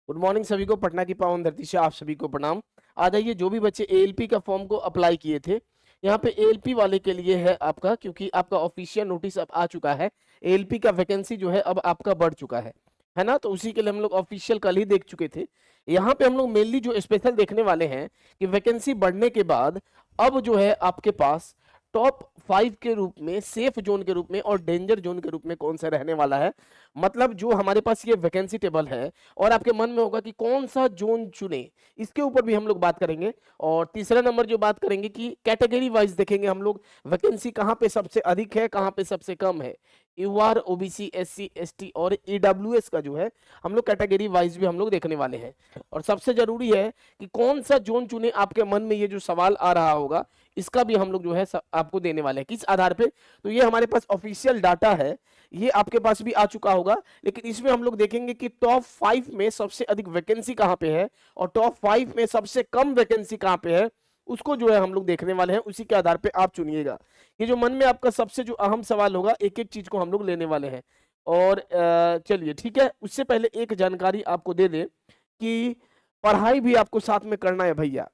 Good morning सभी को, पटना की पावन धरती से आप सभी को प्रणाम। आ जाइए, जो भी बच्चे एएलपी का फॉर्म को अप्लाई किए थे, यहाँ पे एएलपी वाले के लिए है आपका, क्योंकि आपका ऑफिशियल नोटिस अब आ चुका है। एएलपी का वैकेंसी जो है अब आपका बढ़ चुका है ना। तो उसी के लिए हम लोग ऑफिशियल कल ही देख चुके थे। यहाँ पे हम लोग मेनली जो स्पेशल देखने वाले हैं कि वैकेंसी बढ़ने के बाद अब जो है आपके पास टॉप 5 के रूप में, सेफ जोन के रूप में और डेंजर जोन के रूप में कौन सा रहने वाला है। मतलब जो हमारे पास ये वैकेंसी टेबल है, और आपके मन में होगा कि कौन सा जोन चुने, इसके ऊपर भी हम लोग बात करेंगे। और तीसरा नंबर जो बात करेंगे कि कैटेगरी वाइज देखेंगे हम लोग, वैकेंसी कहाँ पे सबसे अधिक है, कहाँ पे सबसे कम है। यूआर, ओबीसी, एससी, एसटी और ईडब्ल्यूएस का जो है हम लोग कैटेगरी वाइज भी हम लोग देखने वाले हैं। और सबसे जरूरी है कि कौन सा जोन चुने, आपके मन में ये जो सवाल आ रहा होगा, इसका भी हम लोग जो है आपको देने वाले हैं। किस आधार पे? तो ये हमारे पास ऑफिशियल डाटा है, ये आपके पास भी आ चुका होगा। लेकिन इसमें हम लोग देखेंगे कि टॉप 5 में सबसे अधिक वैकेंसी कहां पे है और टॉप 5 में सबसे कम वैकेंसी कहां पे है, उसको जो है हम लोग देखने वाले हैं। उसी के आधार पे आप चुनिएगा। ये जो मन में आपका सबसे जो अहम सवाल होगा, एक एक चीज को हम लोग लेने वाले हैं। और चलिए ठीक है, उससे पहले एक जानकारी आपको दे दें कि पढ़ाई भी आपको साथ में करना है भैया।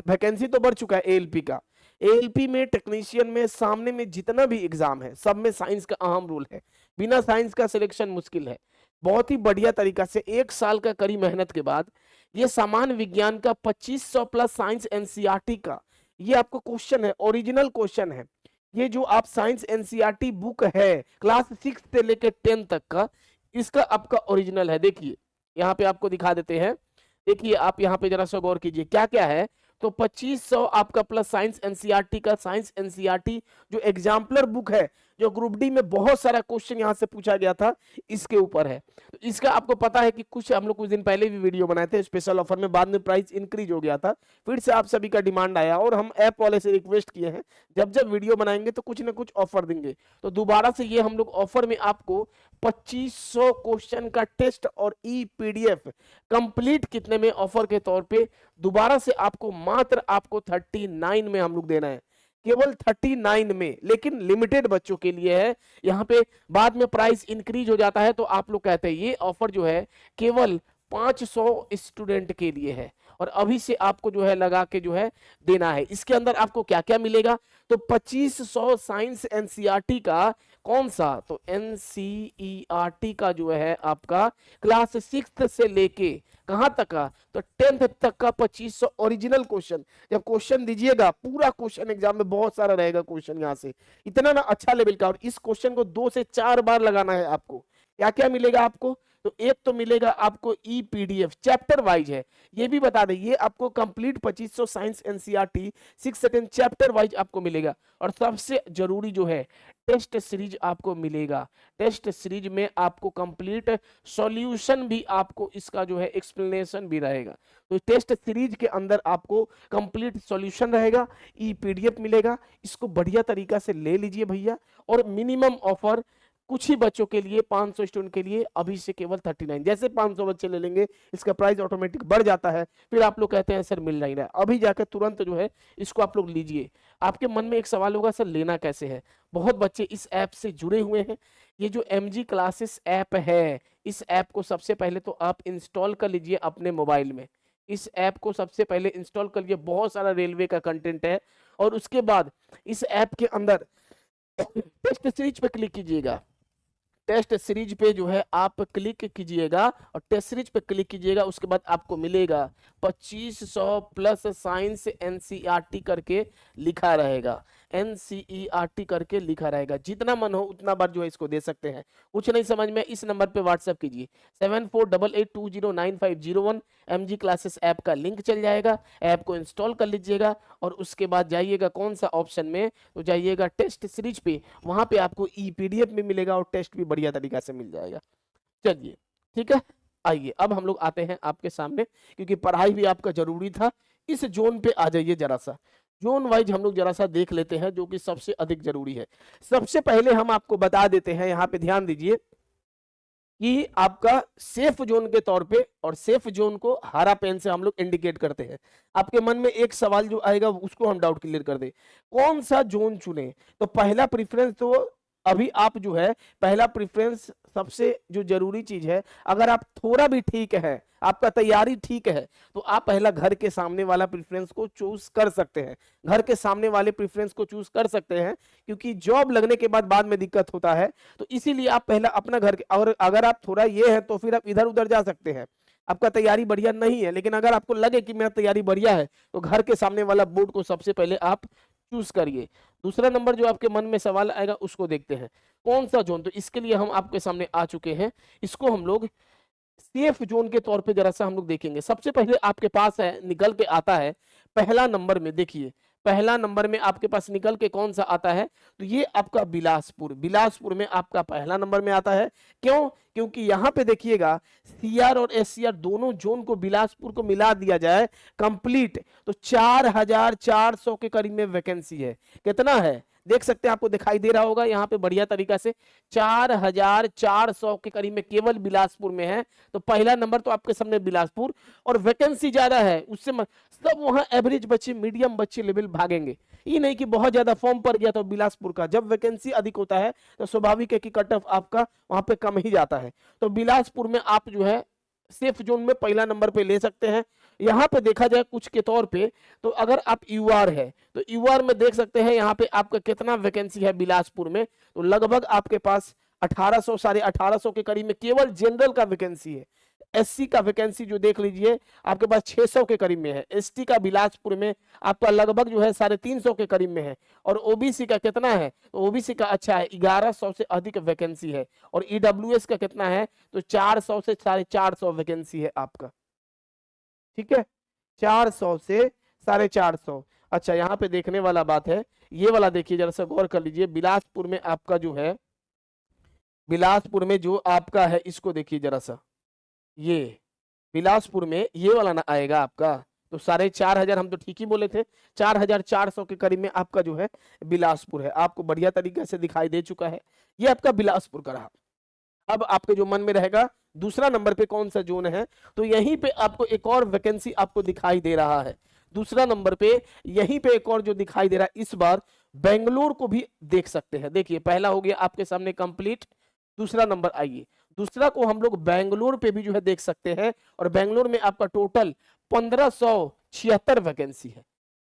वैकेंसी तो बढ़ चुका है एएलपी का। एएलपी में, टेक्नीशियन में, सामने में जितना भी एग्जाम है, सब में साइंस का अहम रोल है। बिना साइंस का सिलेक्शन मुश्किल है। बहुत ही बढ़िया तरीका से 1 साल का कड़ी मेहनत के बाद ये सामान्य विज्ञान का 2500 प्लस साइंस एनसीईआरटी का ये आपको क्वेश्चन है, ओरिजिनल क्वेश्चन है। ये जो आप साइंस एनसीईआरटी बुक है क्लास 6 से लेकर 10 तक का, इसका आपका ओरिजिनल है। देखिए यहाँ पे आपको दिखा देते हैं। देखिए आप यहाँ पे जरा सा गौर कीजिए क्या क्या है। तो 2500 आपका प्लस साइंस एनसीईआरटी का, साइंस एनसीईआरटी जो एग्जाम्पलर बुक है, जो ग्रुप डी में बहुत सारा क्वेश्चन यहां से पूछा गया था, इसके ऊपर है। तो इसका आपको पता है कि कुछ हम लोग कुछ दिन पहले भी वीडियो बनाए थे स्पेशल ऑफर में, बाद में प्राइस इंक्रीज हो गया था, फिर से आप सभी का डिमांड आया और हम ऐप वाले से रिक्वेस्ट किए हैं जब जब वीडियो बनाएंगे तो कुछ ना कुछ ऑफर देंगे। तो दोबारा से ये हम लोग ऑफर में आपको 2500 क्वेश्चन का टेस्ट और ई पीडीएफ कंप्लीट कितने में, ऑफर के तौर पे दोबारा से आपको मात्र आपको 39 में हम लोग देना है, केवल 39 में। लेकिन लिमिटेड बच्चों के लिए है। यहाँ पे बाद में प्राइस इंक्रीज हो जाता है तो आप लोग कहते हैं ये ऑफर जो है केवल 500 स्टूडेंट के लिए है, और अभी से आपको जो है लगा के जो है देना है। इसके अंदर आपको क्या क्या मिलेगा? तो 2500 साइंस एनसीईआरटी का, कौन सा? तो एनसीईआरटी का जो है आपका क्लास 6 से लेके कहां तक का? तो 10th तक का 2500 ओरिजिनल क्वेश्चन। जब क्वेश्चन दीजिएगा, पूरा क्वेश्चन एग्जाम में बहुत सारा रहेगा क्वेश्चन, यहाँ से इतना ना अच्छा लेवल का, और इस क्वेश्चन को 2 से 4 बार लगाना है आपको। क्या क्या मिलेगा आपको? तो एक तो मिलेगा आपको ई पीडीएफ, चैप्टर वाइज है, ये भी बता दें, ये आपको कंप्लीट 2500 साइंस एनसीईआरटी 6 से 10 चैप्टर वाइज आपको मिलेगा। और सबसे जरूरी जो है, टेस्ट सीरीज आपको मिलेगा। टेस्ट सीरीज में आपको कंप्लीट सॉल्यूशन भी, आपको इसका जो है एक्सप्लेनेशन भी रहेगा। तो टेस्ट सीरीज के अंदर आपको कंप्लीट सॉल्यूशन रहेगा, ई पीडीएफ मिलेगा। इसको बढ़िया तरीका से ले लीजिए भैया। और मिनिमम ऑफर कुछ ही बच्चों के लिए, 500 स्टूडेंट के लिए अभी से केवल 39। जैसे 500 बच्चे ले लेंगे इसका प्राइस ऑटोमेटिक बढ़ जाता है, फिर आप लोग कहते हैं सर मिल नहीं रहा है। अभी जाकर तुरंत जो है इसको आप लोग लीजिए। आपके मन में एक सवाल होगा, सर लेना कैसे है? बहुत बच्चे इस ऐप से जुड़े हुए हैं। ये जो MG क्लासेस ऐप है, इस ऐप को सबसे पहले तो आप इंस्टॉल कर लीजिए अपने मोबाइल में। इस ऐप को सबसे पहले इंस्टॉल कर लीजिए, बहुत सारा रेलवे का कंटेंट है। और उसके बाद इस ऐप के अंदर टेस्ट सीरीज पे क्लिक कीजिएगा। टेस्ट सीरीज पे जो है आप क्लिक कीजिएगा और टेस्ट सीरीज पे क्लिक कीजिएगा। उसके बाद आपको मिलेगा 2500 प्लस साइंस एनसीईआरटी करके लिखा रहेगा, एनसीईआरटी करके लिखा रहेगा। जितना मन हो उतना बार जो है इसको दे सकते हैं। कुछ नहीं समझ में, इस नंबर पे व्हाट्सएप कीजिए 7488209501। MG क्लासेस ऐप का लिंक चल जाएगा, ऐप को इंस्टॉल कर लीजिएगा और उसके बाद जाइएगा कौन सा ऑप्शन में, तो जाइएगा टेस्ट सीरीज पे। वहां पे आपको ई पीडीएफ में मिलेगा और टेस्ट भी बढ़िया तरीका से मिल जाएगा। चलिए ठीक है, आइए अब हम लोग आते हैं आपके सामने, क्योंकि पढ़ाई भी आपका जरूरी था। इस जोन पे आ जाइए, जरा सा जोन वाइज हम लोग जरा सा देख लेते हैं जो कि सबसे अधिक जरूरी है। सबसे पहले हम आपको बता देते हैं, यहाँ पे ध्यान दीजिए कि आपका सेफ जोन के तौर पे, और सेफ जोन को हरा पेन से हम लोग इंडिकेट करते हैं। आपके मन में एक सवाल जो आएगा उसको हम डाउट क्लियर कर दे, कौन सा जोन चुने? तो पहला प्रेफरेंस तो अभी आप जो है, पहला प्रेफरेंस सबसे जो जरूरी चीज है, अगर आप थोड़ा भी ठीक है, आपका तैयारी ठीक है, तो आप पहला घर के सामने वाला प्रेफरेंस को चूज कर सकते हैं, घर के सामने वाले प्रेफरेंस को चूज कर सकते हैं, क्योंकि जॉब लगने के बाद में दिक्कत होता है, तो इसीलिए आप पहला अपना घर के, और अगर आप थोड़ा ये है तो फिर आप इधर उधर जा सकते हैं, आपका तैयारी बढ़िया नहीं है, लेकिन अगर आपको लगे कि मेरा तैयारी बढ़िया है तो घर के सामने वाला बोर्ड को सबसे पहले आप चूज करिए। दूसरा नंबर जो आपके मन में सवाल आएगा उसको देखते हैं, कौन सा जोन, तो इसके लिए हम आपके सामने आ चुके हैं, इसको हम लोग सेफ जोन के तौर पे जरा सा हम लोग देखेंगे। सबसे पहले आपके पास है, निकल के आता है पहला नंबर में, देखिए पहला नंबर में आपके पास निकल के कौन सा आता है, तो ये आपका बिलासपुर, बिलासपुर में आपका पहला नंबर में आता है। क्यों? क्योंकि यहाँ पे देखिएगा सीआर और एससीआर दोनों जोन को बिलासपुर को मिला दिया जाए कंप्लीट, तो 4400 के करीब में वैकेंसी है। कितना है देख सकते हैं, आपको दिखाई दे रहा होगा यहाँ पे बढ़िया तरीका से, 4400 के करीब में केवल बिलासपुर में है। तो पहला नंबर तो आपके सामने बिलासपुर, और वैकेंसी ज्यादा है, उससे सब वहां एवरेज बच्चे, मीडियम बच्चे लेवल भागेंगे। ये नहीं कि बहुत ज्यादा फॉर्म पड़ गया तो बिलासपुर का, जब वैकेंसी अधिक होता है तो स्वाभाविक है कि कट ऑफ आपका वहां पे कम ही जाता है। तो बिलासपुर में आप जो है सेफ जोन में पहला नंबर पे ले सकते हैं। यहाँ पे देखा जाए कुछ के तौर पे, तो अगर आप यूआर है तो यूआर में देख सकते हैं यहाँ पे आपका कितना वैकेंसी है बिलासपुर में, तो लगभग आपके पास 1800, 1850 के करीब में केवल जनरल का वैकेंसी है। एससी का वैकेंसी जो देख लीजिए आपके पास 600 के करीब में है। एसटी का बिलासपुर में आपका लगभग जो है 350 के करीब में है। और ओबीसी का कितना है, तो ओबीसी का अच्छा है 1100 से अधिक वैकेंसी है। और ईडब्ल्यूएस का कितना है, तो 400 से 450 वैकेंसी है आपका, ठीक है, 400 से 450। अच्छा, यहाँ पे देखने वाला बात है, ये वाला देखिए जरा सा गौर कर लीजिए, बिलासपुर में आपका जो है, बिलासपुर में जो आपका है इसको देखिए जरा सा, ये बिलासपुर में ये वाला ना आएगा आपका, तो 4500, हम तो ठीक ही बोले थे, 4400 के करीब में आपका जो है बिलासपुर है। आपको बढ़िया तरीके से दिखाई दे चुका है, ये आपका बिलासपुर का रहा। अब आपके जो मन में रहेगा दूसरा नंबर पे कौन सा जोन है, तो यहीं पे आपको एक और वैकेंसी आपको दिखाई दे रहा है। दूसरा नंबर पे यहीं पे एक और जो दिखाई दे रहा है, इस बार बेंगलोर को भी देख सकते हैं। देखिए पहला हो गया आपके सामने कंप्लीट, दूसरा नंबर आइए, दूसरा को हम लोग बेंगलोर पे भी जो है देख सकते हैं। और बेंगलोर में आपका टोटल 1576 वैकेंसी है,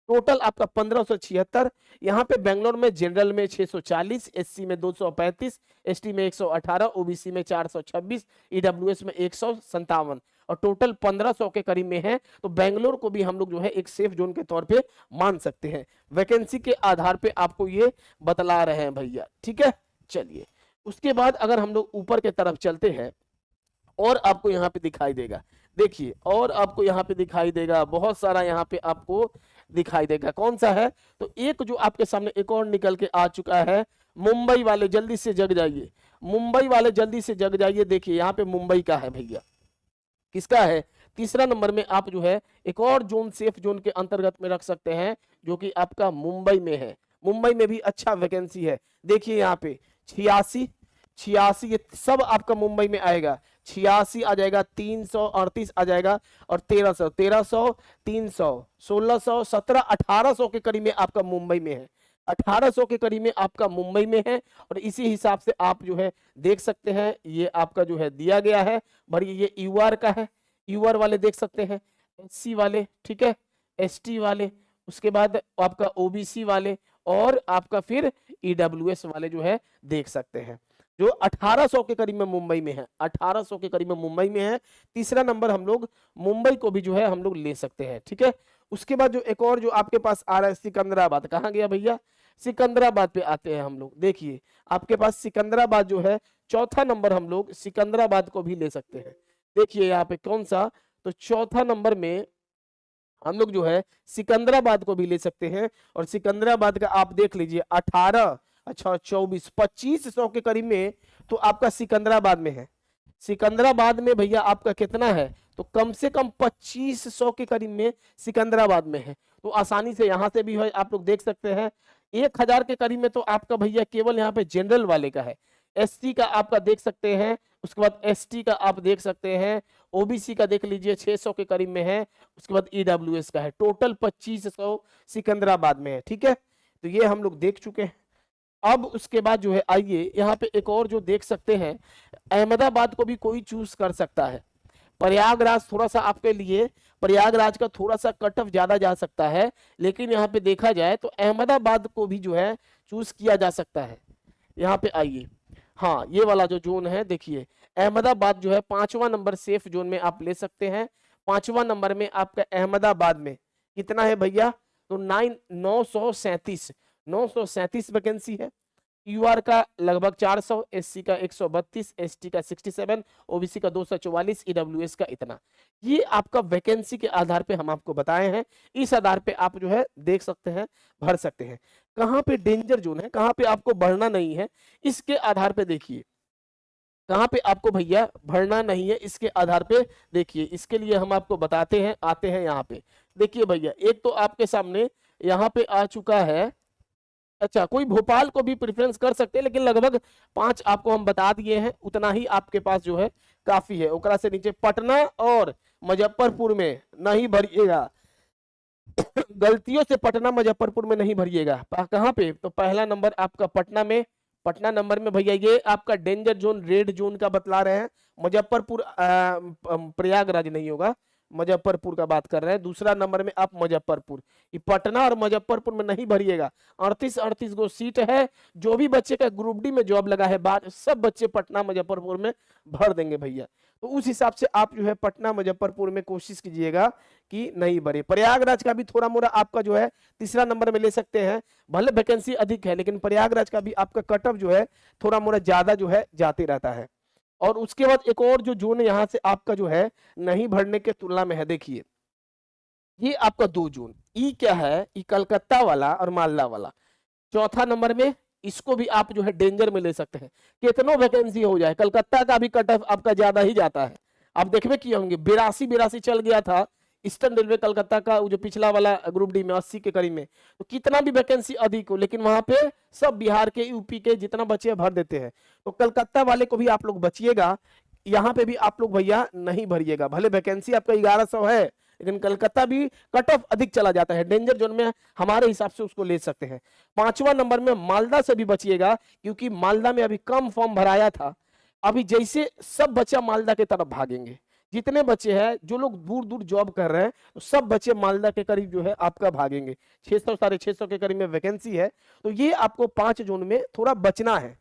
टोटल आपका 1576। यहाँ पे बेंगलोर में जनरल में 640, एससी में 235, एसटी में 118, ओबीसी में 426, ईडब्ल्यूएस में 157, और टोटल 1500 के करीब में है। तो बेंगलोर को भी हम लोग जो है एक सेफ जोन के तौर पे मान सकते हैं, वैकेंसी के आधार पे आपको ये बतला रहे हैं भैया, ठीक है। चलिए उसके बाद अगर हम लोग ऊपर के तरफ चलते हैं, और आपको यहाँ पे दिखाई देगा, देखिए और आपको यहाँ पे दिखाई देगा बहुत सारा, यहाँ पे आपको दिखाई देगा कौन सा है, तो एक जो आपके सामने एक और निकल के आ चुका है, मुंबई वाले जल्दी से जग जाइए, मुंबई वाले जल्दी से जग जाइए। देखिए यहाँ पे मुंबई का है भैया, किसका है, तीसरा नंबर में आप जो है एक और जोन सेफ जोन के अंतर्गत में रख सकते हैं, जो कि आपका मुंबई में है। मुंबई में भी अच्छा वैकेंसी है, देखिए यहाँ पे 86, ये सब आपका मुंबई में आएगा, 86 आ जाएगा, 338 आ जाएगा, और 1300, 300, 1600, 1700, 1800 के करीब में आपका मुंबई में है, 1800 के करीब में आपका मुंबई में है। और इसी हिसाब से आप जो है देख सकते हैं, ये आपका जो है दिया गया है, बढ़िया ये यूआर का है, यूआर वाले देख सकते हैं, एससी वाले, ठीक है, एसटी वाले, उसके बाद आपका ओबीसी वाले, और आपका फिर ईडब्ल्यूएस वाले जो है देख सकते हैं, जो 1800 के करीब में मुंबई में है, 1800 के करीब में मुंबई में है। तीसरा नंबर हम लोग मुंबई को भी जो है हम लोग ले सकते हैं, ठीक है। उसके बाद जो एक और जो आपके पास आ रहा है सिकंदराबाद, कहाँ गया भैया, सिकंदराबाद पे आते हैं हम लोग। देखिए आपके पास सिकंदराबाद जो है चौथा नंबर, हम लोग सिकंदराबाद को भी ले सकते हैं। देखिए यहाँ पे कौन सा, तो चौथा नंबर में हम लोग जो है सिकंदराबाद को भी ले सकते हैं। और सिकंदराबाद का आप देख लीजिए 18, अच्छा 24, 2500 के करीब में तो आपका सिकंदराबाद में है। सिकंदराबाद में भैया आपका कितना है, तो कम से कम 2500 के करीब में सिकंदराबाद में है। तो आसानी से यहाँ से भी है, आप लोग देख सकते हैं। 1000 के करीब में तो आपका भैया केवल यहाँ पे जनरल वाले का है। एससी का आपका देख सकते हैं, उसके बाद एसटी का आप देख सकते हैं, ओबीसी का देख लीजिए 600 के करीब में है, उसके बाद ईडब्ल्यूएस का है। टोटल 2500 सिकंदराबाद में है, ठीक है। तो ये हम लोग देख चुके हैं। अब उसके बाद जो है आइए यहाँ पे एक और जो देख सकते हैं, अहमदाबाद को भी कोई चूज कर सकता है। प्रयागराज थोड़ा सा आपके लिए, प्रयागराज का थोड़ा सा कट ऑफ ज्यादा जा सकता है, लेकिन यहाँ पे देखा जाए तो अहमदाबाद को भी जो है चूज किया जा सकता है। यहाँ पे आइए, हाँ ये वाला जो जोन है देखिए, अहमदाबाद जो है 5वां नंबर सेफ जोन में आप ले सकते हैं। 5वां नंबर में आपका अहमदाबाद में कितना है भैया, तो 937 वैकेंसी है। यूआर का लगभग 400, एससी का 132, एसटी का 67, ओबीसी का 244, ईडब्ल्यूएस का इतना। ये आपका वैकेंसी के आधार पे हम आपको बताए हैं, इस आधार पे आप जो है देख सकते हैं, भर सकते हैं। कहाँ पे डेंजर जोन है, कहाँ पे आपको भरना नहीं है, इसके आधार पे देखिए, कहाँ पे आपको भैया भरना नहीं है, इसके आधार पे देखिए। इसके लिए हम आपको बताते हैं, आते हैं यहाँ पे। देखिए भैया, एक तो आपके सामने यहाँ पे आ चुका है, अच्छा कोई भोपाल को भी प्रेफरेंस कर सकते हैं, लेकिन लगभग 5 आपको हम बता दिए हैं, उतना ही आपके पास जो है काफी है। ओकरा से नीचे पटना और मुजफ्फरपुर में नहीं भरिएगा, गलतियों से पटना मुजफ्फरपुर में नहीं भरिएगा। कहाँ पे, तो पहला नंबर आपका पटना में, पटना नंबर में भैया ये आपका डेंजर जोन, रेड जोन का बतला रहे हैं। मुजफ्फरपुर प्रयागराज नहीं होगा, मुजफ्फरपुर का बात कर रहे हैं। दूसरा नंबर में आप मुजफ्फरपुर, ये पटना और मुजफ्फरपुर में नहीं भरिएगा। 38 गो सीट है, जो भी बच्चे का ग्रुप डी में जॉब लगा है बाद सब बच्चे पटना मुजफ्फरपुर में भर देंगे भैया। तो उस हिसाब से आप जो है पटना मुजफ्फरपुर में कोशिश कीजिएगा कि नहीं भरे। प्रयागराज का भी थोड़ा मोड़ा आपका जो है तीसरा नंबर में ले सकते हैं, भले वैकेंसी अधिक है, लेकिन प्रयागराज का भी आपका कट ऑफ जो है थोड़ा मोड़ा ज्यादा जो है जाते रहता है। और उसके बाद एक और जो जोन यहाँ से आपका जो है नहीं भरने के तुलना में है, देखिए ये आपका 2 जोन, ई क्या है, ई कलकत्ता वाला और मालदा वाला। चौथा नंबर में इसको भी आप जो है डेंजर में ले सकते हैं, कितनों वैकेंसी हो जाए, कलकत्ता का भी कट ऑफ आपका ज्यादा ही जाता है। आप देखबे किए होंगे 82 चल गया था ईस्टर्न रेलवे कलकत्ता का, जो पिछला वाला ग्रुप डी में 80 के करीब में। तो कितना भी वैकेंसी अधिक हो, लेकिन वहां पे सब बिहार के, यूपी के जितना बच्चे भर देते हैं। तो कलकत्ता वाले को भी आप लोग बचिएगा, यहाँ पे भी आप लोग भैया नहीं भरिएगा। भले वैकेंसी आपका 1100 है, लेकिन कलकत्ता भी कट ऑफ अधिक चला जाता है, डेंजर जोन में हमारे हिसाब से उसको ले सकते हैं। 5वां नंबर में मालदा से भी बचिएगा, क्योंकि मालदा में अभी कम फॉर्म भराया था। अभी जैसे सब बच्चा मालदा की तरफ भागेंगे, जितने बच्चे हैं, जो लोग दूर दूर जॉब कर रहे हैं, तो सब बच्चे मालदा के करीब जो है आपका भागेंगे। 600 650 के करीब में वैकेंसी है, तो ये आपको 5 जोन में थोड़ा बचना है।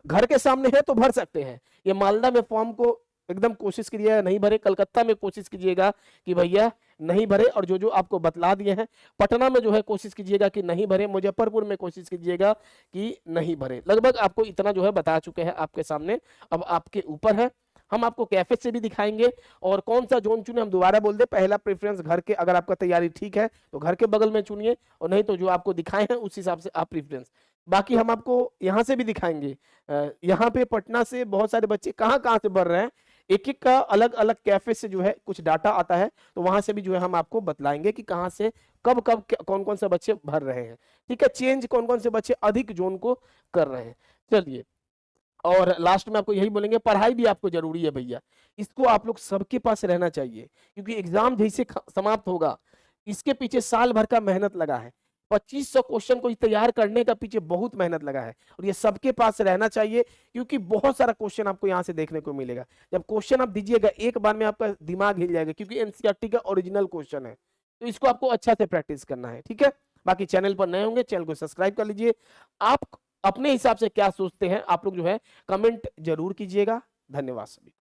घर के सामने है तो भर सकते हैं। ये मालदा में फॉर्म को एकदम कोशिश कीजिएगा नहीं भरे, कलकत्ता में कोशिश कीजिएगा कि भैया नहीं भरे, और जो जो आपको बतला दिए हैं, पटना में जो है कोशिश कीजिएगा कि नहीं भरे, मुजफ्फरपुर में कोशिश कीजिएगा कि नहीं भरे। लगभग आपको इतना जो है बता चुके हैं आपके सामने, अब आपके ऊपर है। हम आपको कैफे से भी दिखाएंगे, और कौन सा जोन चुने हम दोबारा बोल दे, पहला प्रेफरेंस घर के, अगर आपका तैयारी ठीक है तो घर के बगल में चुनिए, और नहीं तो जो आपको दिखाए हैं उस हिसाब से आप प्रेफरेंस। बाकी हम आपको यहाँ से भी दिखाएंगे, यहाँ पे पटना से बहुत सारे बच्चे कहाँ कहाँ से बढ़ रहे हैं, एक एक का अलग अलग कैफे से जो है कुछ डाटा आता है, तो वहां से भी जो है हम आपको बतलाएंगे कि कहाँ से कब कब कौन कौन से बच्चे भर रहे हैं। ठीक है, चेंज कौन कौन से बच्चे अधिक जोन को कर रहे हैं। चलिए, और लास्ट में आपको यही बोलेंगे, पढ़ाई भी आपको जरूरी है भैया, इसको आप लोग सबके पास रहना चाहिए, क्योंकि एग्जाम जैसे समाप्त होगा, इसके पीछे साल भर का मेहनत लगा है। 2500 क्वेश्चन को तैयार करने का पीछे बहुत मेहनत लगा है, और ये सबके पास रहना चाहिए, क्योंकि बहुत सारा क्वेश्चन आपको यहाँ से देखने को मिलेगा। जब क्वेश्चन आप दीजिएगा एक बार में आपका दिमाग हिल जाएगा, क्योंकि एनसीईआरटी का ओरिजिनल क्वेश्चन है, तो इसको आपको अच्छा से प्रैक्टिस करना है। ठीक है, बाकी चैनल पर नए होंगे, चैनल को सब्सक्राइब कर लीजिए। आप अपने हिसाब से क्या सोचते हैं, आप लोग जो है कमेंट जरूर कीजिएगा। धन्यवाद सभी।